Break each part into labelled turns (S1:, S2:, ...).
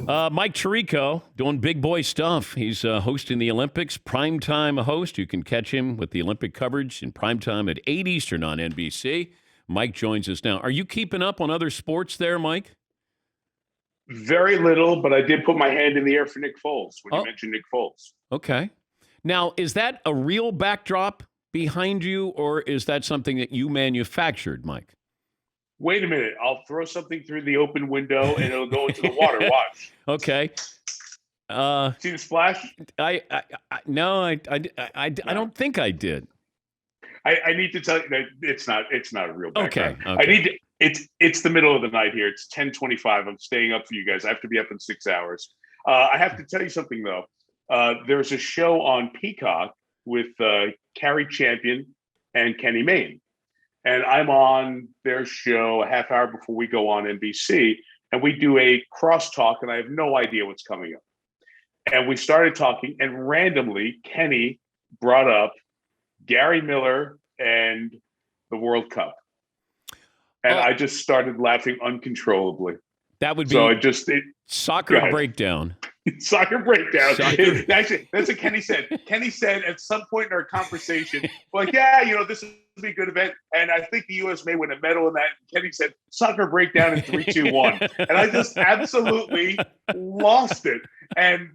S1: Mike Tirico doing big boy stuff. He's hosting the Olympics, primetime host. You can catch him with the Olympic coverage in primetime at 8 Eastern on NBC. Mike joins us now. Are you keeping up on other sports there, Mike?
S2: Very little, but I did put my hand in the air for Nick Foles when you mentioned Nick Foles.
S1: Okay. Now, is that a real backdrop behind you, or is that something that you manufactured, Mike?
S2: Wait a minute. I'll throw something through the open window, and it'll go into the water. Watch.
S1: Okay.
S2: See the splash?
S1: I don't think I did.
S2: I need to tell you that it's not a real backdrop.
S1: Okay.
S2: It's the middle of the night here. It's 10:25. I'm staying up for you guys. I have to be up in 6 hours. I have to tell you something though. There's a show on Peacock with Carrie Champion and Kenny Mayne. And I'm on their show a half hour before we go on NBC, and we do a crosstalk, and I have no idea what's coming up. And we started talking, and randomly, Kenny brought up Gary Miller and the World Cup. And I just started laughing uncontrollably.
S1: That would be soccer breakdown.
S2: Soccer breakdown. Actually, that's what Kenny said. Kenny said at some point in our conversation, like, this would be a good event. And I think the U.S. may win a medal in that. And Kenny said, soccer breakdown in 3, 2, 1. And I just absolutely lost it. And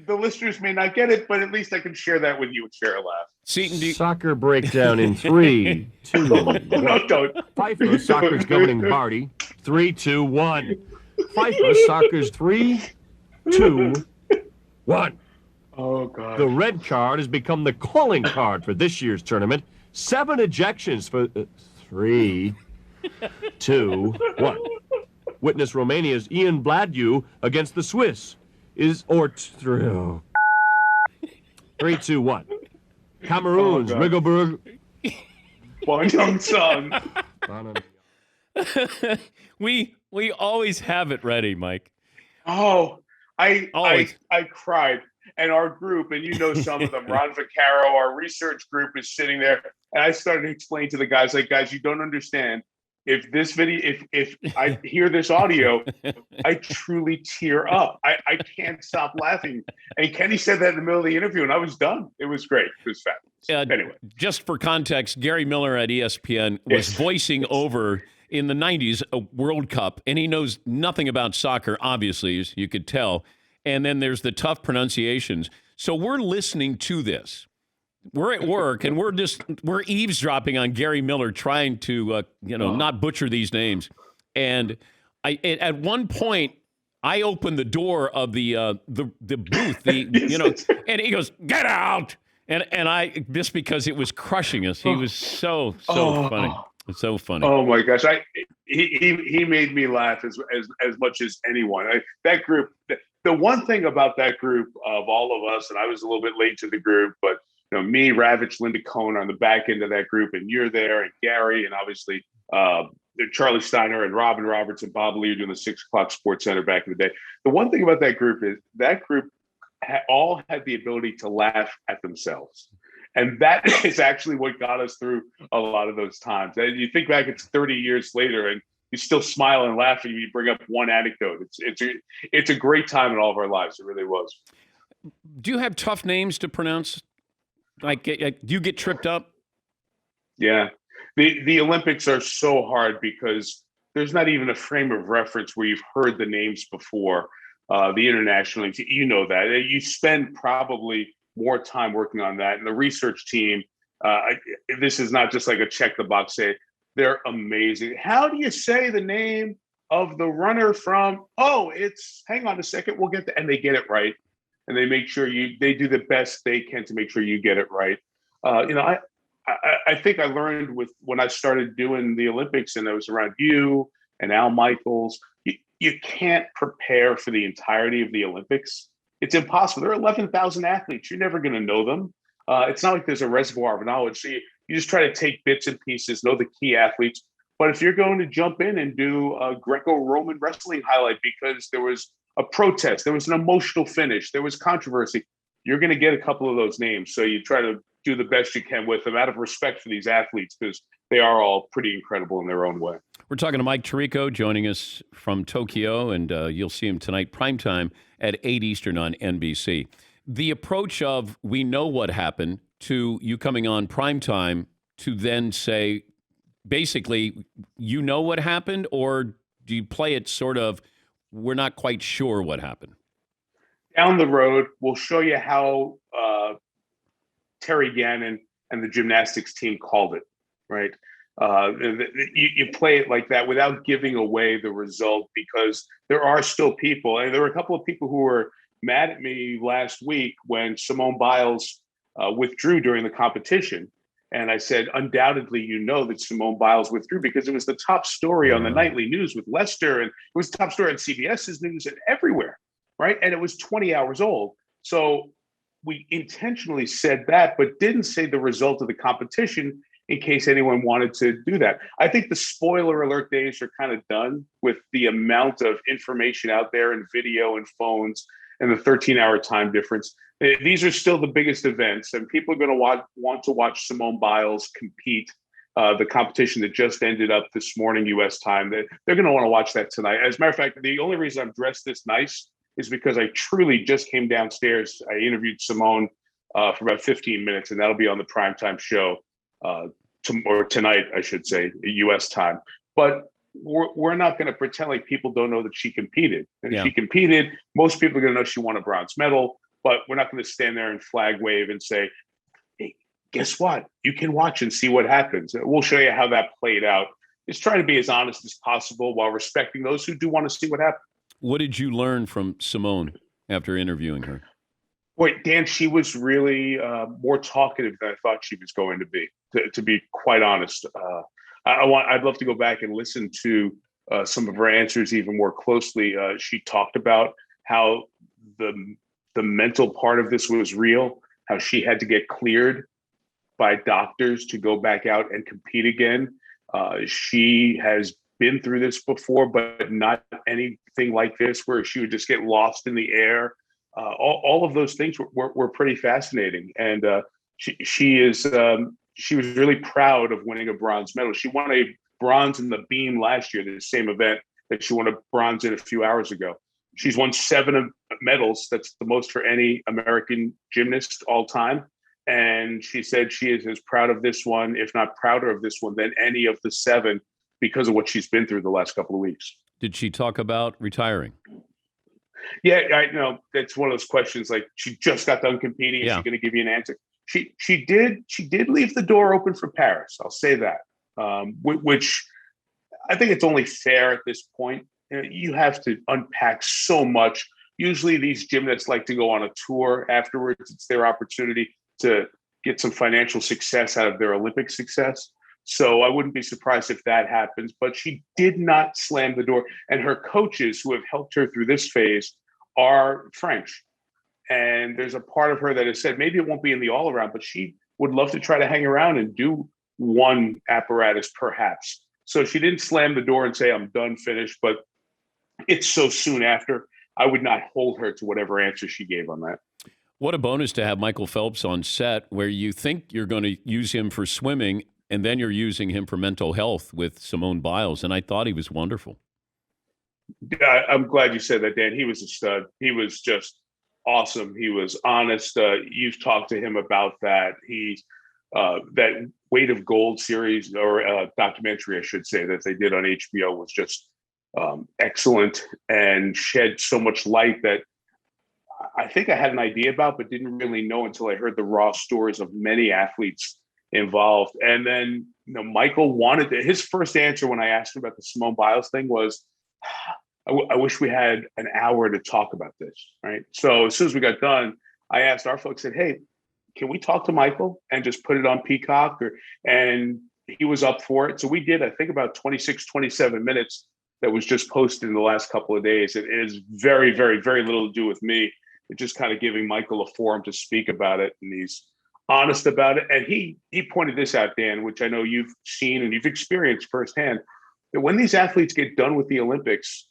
S2: the listeners may not get it, but at least I can share that with you and share a laugh.
S1: Seton,
S3: soccer breakdown in 3, 2, 1.
S2: No, don't.
S3: FIFA soccer's governing party. 3, 2, 1. FIFA soccer's 3, 2, 1.
S2: Oh, God.
S3: The red card has become the calling card for this year's tournament. 7 ejections for 3, 2, 1. Witness Romania's Ian Bladu against the Swiss. Is 3, 2, 1. Cameroon's Rigoberg.
S1: We always have it ready, Mike.
S2: Oh, I cried. And our group, and you know some of them, Ron Vaccaro, our research group is sitting there. And I started to explain to the guys, like, guys, you don't understand. If this video, if I hear this audio, I truly tear up. I can't stop laughing. And Kenny said that in the middle of the interview, and I was done. It was great. It was fabulous. Anyway.
S1: Just for context, Gary Miller at ESPN was voicing over in the 90s a World Cup, and he knows nothing about soccer, obviously, as you could tell. And then there's the tough pronunciations. So we're listening to this. We're at work, and we're eavesdropping on Gary Miller, trying to not butcher these names. And at one point, I opened the door of the booth, and he goes, "Get out!" And I, just because it was crushing us, he was so funny. It's so funny.
S2: Oh my gosh, he made me laugh as much as anyone. That group. The one thing about that group of all of us, and I was a little bit late to the group, but me, Ravitch, Linda Cohn are on the back end of that group, and you're there, and Gary, and obviously Charlie Steiner and Robin Roberts and Bob Lee are doing the 6 o'clock Sports Center back in the day. The one thing about that group is that group all had the ability to laugh at themselves. And that is actually what got us through a lot of those times. And you think back, it's 30 years later, and you still smile and laugh, and you bring up one anecdote. It's a great time in all of our lives. It really was.
S1: Do you have tough names to pronounce? Like, do you get tripped up?
S2: Yeah. The Olympics are so hard because there's not even a frame of reference where you've heard the names before. The international, you know that. You spend probably more time working on that. And the research team, this is not just like a check the box say. They're amazing. How do you say the name of the runner from, hang on a second, we'll get that. And they get it right. And they make sure they do the best they can to make sure you get it right. I think I learned when I started doing the Olympics, and I was around you and Al Michaels, you can't prepare for the entirety of the Olympics. It's impossible. There are 11,000 athletes. You're never going to know them. It's not like there's a reservoir of knowledge. So you just try to take bits and pieces, know the key athletes. But if you're going to jump in and do a Greco-Roman wrestling highlight because there was a protest, there was an emotional finish, there was controversy, you're going to get a couple of those names. So you try to do the best you can with them out of respect for these athletes because they are all pretty incredible in their own way.
S1: We're talking to Mike Tirico, joining us from Tokyo, and you'll see him tonight, primetime at 8 Eastern on NBC. The approach of we know what happened to you coming on primetime to then say, basically, you know what happened, or do you play it sort of, we're not quite sure what happened?
S2: Down the road, we'll show you how Terry Gannon and the gymnastics team called it, right? You play it like that without giving away the result, because there are still people, and there were a couple of people who were mad at me last week when Simone Biles withdrew during the competition. And I said, undoubtedly, you know that Simone Biles withdrew because it was the top story on the nightly news with Lester, and it was the top story on CBS's news and everywhere, right? And it was 20 hours old. So we intentionally said that, but didn't say the result of the competition in case anyone wanted to do that. I think the spoiler alert days are kind of done with the amount of information out there and video and phones and the 13-hour time difference. These are still the biggest events, and people are going to want to watch Simone Biles compete. The competition that just ended up this morning, U.S. time, they're going to want to watch that tonight. As a matter of fact, the only reason I'm dressed this nice is because I truly just came downstairs. I interviewed Simone for about 15 minutes, and that'll be on the primetime show or tonight, I should say, U.S. time. But we're not going to pretend like people don't know that she competed. And she competed. Most people are going to know she won a bronze medal, but we're not going to stand there and flag wave and say, hey, guess what? You can watch and see what happens. We'll show you how that played out. Just trying to be as honest as possible while respecting those who do want to see what happened.
S1: What did you learn from Simone after interviewing her?
S2: Boy, Dan, she was really more talkative than I thought she was going to be. To be quite honest, I'd love to go back and listen to some of her answers even more closely. She talked about how the mental part of this was real, how she had to get cleared by doctors to go back out and compete again. She has been through this before, but not anything like this, where she would just get lost in the air. All of those things were pretty fascinating, and she was really proud of winning a bronze medal. She won a bronze in the beam last year, the same event that she won a bronze in a few hours ago. She's won 7 medals. That's the most for any American gymnast all time. And she said she is as proud of this one, if not prouder of this one, than any of the 7 because of what she's been through the last couple of weeks.
S1: Did she talk about retiring?
S2: Yeah, I know. That's one of those questions. Like, she just got done competing. Is she going to give you an answer? She did leave the door open for Paris. I'll say that. Which I think it's only fair at this point. You have to unpack so much. Usually, these gymnasts like to go on a tour afterwards. It's their opportunity to get some financial success out of their Olympic success. So I wouldn't be surprised if that happens. But she did not slam the door. And her coaches who have helped her through this phase are French. And there's a part of her that has said maybe it won't be in the all-around, but she would love to try to hang around and do one apparatus perhaps. So she didn't slam the door and say, I'm done, finished. But it's so soon after. I would not hold her to whatever answer she gave on that.
S1: What a bonus to have Michael Phelps on set, where you think you're going to use him for swimming, and then you're using him for mental health with Simone Biles. And I thought he was wonderful.
S2: I'm glad you said that, Dan. He was a stud. He was just awesome. He was honest. You've talked to him about that. That Weight of Gold series, or documentary, I should say, that they did on HBO was just excellent and shed so much light that I think I had an idea about, but didn't really know until I heard the raw stories of many athletes involved. And then, Michael wanted his first answer when I asked him about the Simone Biles thing was, I wish we had an hour to talk about this, right? So as soon as we got done, I asked our folks, said, hey, can we talk to Michael and just put it on Peacock? And he was up for it. So we did, I think, about 26, 27 minutes that was just posted in the last couple of days. It is very, very, very little to do with me. It's just kind of giving Michael a forum to speak about it. And he's honest about it. And he pointed this out, Dan, which I know you've seen and you've experienced firsthand, that when these athletes get done with the Olympics,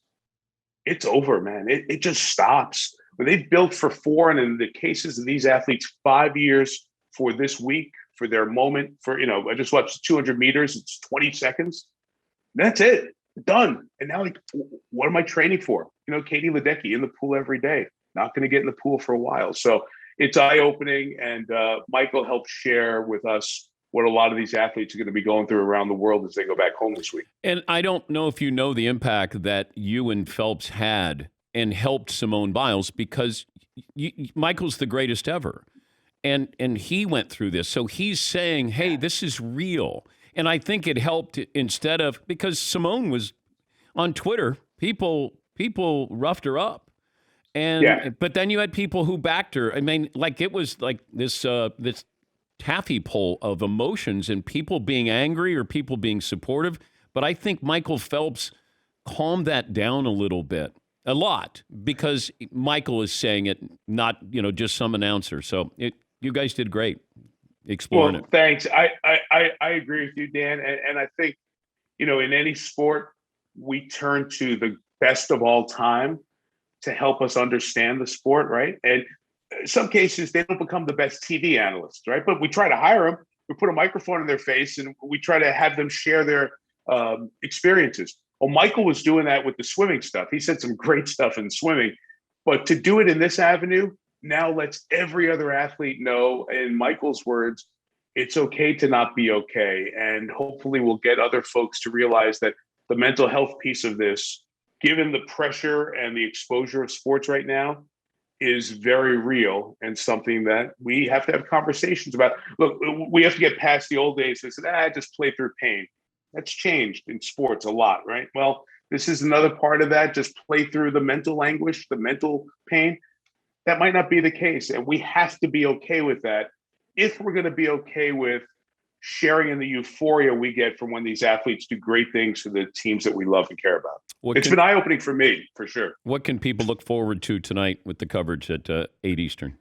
S2: it's over, man. It just stops. When they've built for 4, and in the cases of these athletes, 5 years for this week, for their moment, I just watched 200 meters, it's 20 seconds. That's it. Done. And now, like, what am I training for? Katie Ledecky in the pool every day. Not going to get in the pool for a while. So it's eye-opening. And Michael helped share with us what a lot of these athletes are going to be going through around the world as they go back home this week.
S1: And I don't know if you know the impact that you and Phelps had and helped Simone Biles, because Michael's the greatest ever. And he went through this. So he's saying, hey, this is real. And I think it helped instead of, because Simone was on Twitter, people roughed her up. But then you had people who backed her. I mean, like, it was like this taffy pull of emotions and people being angry or people being supportive. But I think Michael Phelps calmed that down a lot, because Michael is saying it, not, just some announcer. So you guys did great exploring it.
S2: Thanks. I agree with you, Dan. And I think, in any sport, we turn to the best of all time to help us understand the sport, right? And in some cases, they don't become the best TV analysts, right? But we try to hire them. We put a microphone in their face and we try to have them share their experiences. Well, Michael was doing that with the swimming stuff. He said some great stuff in swimming, but to do it in this avenue now lets every other athlete know, in Michael's words, it's okay to not be okay. And hopefully we'll get other folks to realize that the mental health piece of this, given the pressure and the exposure of sports right now, is very real and something that we have to have conversations about. Look, we have to get past the old days that said, just play through pain. That's changed in sports a lot, right? Well, this is another part of that. Just play through the mental anguish, the mental pain. That might not be the case. And we have to be okay with that if we're going to be okay with sharing in the euphoria we get from when these athletes do great things for the teams that we love and care about. It's been eye-opening for me, for sure.
S1: What can people look forward to tonight with the coverage at 8 Eastern?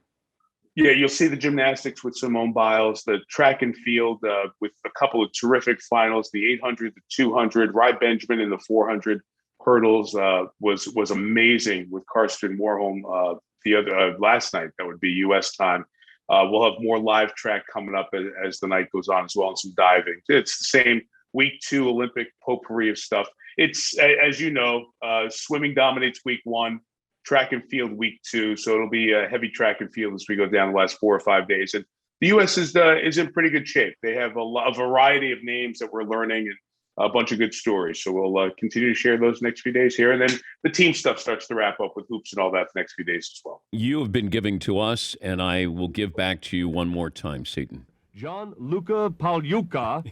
S2: Yeah, you'll see the gymnastics with Simone Biles, the track and field with a couple of terrific finals, the 800, the 200, Ry Benjamin in the 400 hurdles was amazing with Karsten Warholm the other last night. That would be U.S. time. We'll have more live track coming up as the night goes on as well, and some diving. It's the same week 2 Olympic potpourri of stuff. It's, as you know, swimming dominates week 1, track and field week 2. So it'll be a heavy track and field as we go down the last 4 or 5 days. And the U.S. is in pretty good shape. They have a variety of names that we're learning and a bunch of good stories. So we'll continue to share those next few days here. And then the team stuff starts to wrap up with hoops and all that the next few days as well.
S1: You have been giving to us, and I will give back to you one more time, Seton.
S3: Gianluca Pagliuca,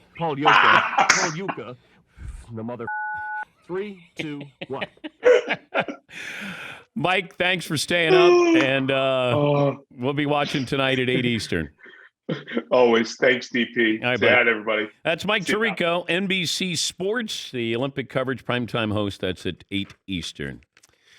S3: the mother. 3, 2, 1.
S1: Mike, thanks for staying up, and we'll be watching tonight at 8 Eastern.
S2: Always. Thanks, DP.
S1: All right,
S2: Say hi to everybody.
S1: That's Mike Tirico, NBC Sports, the Olympic coverage primetime host. That's at 8 Eastern.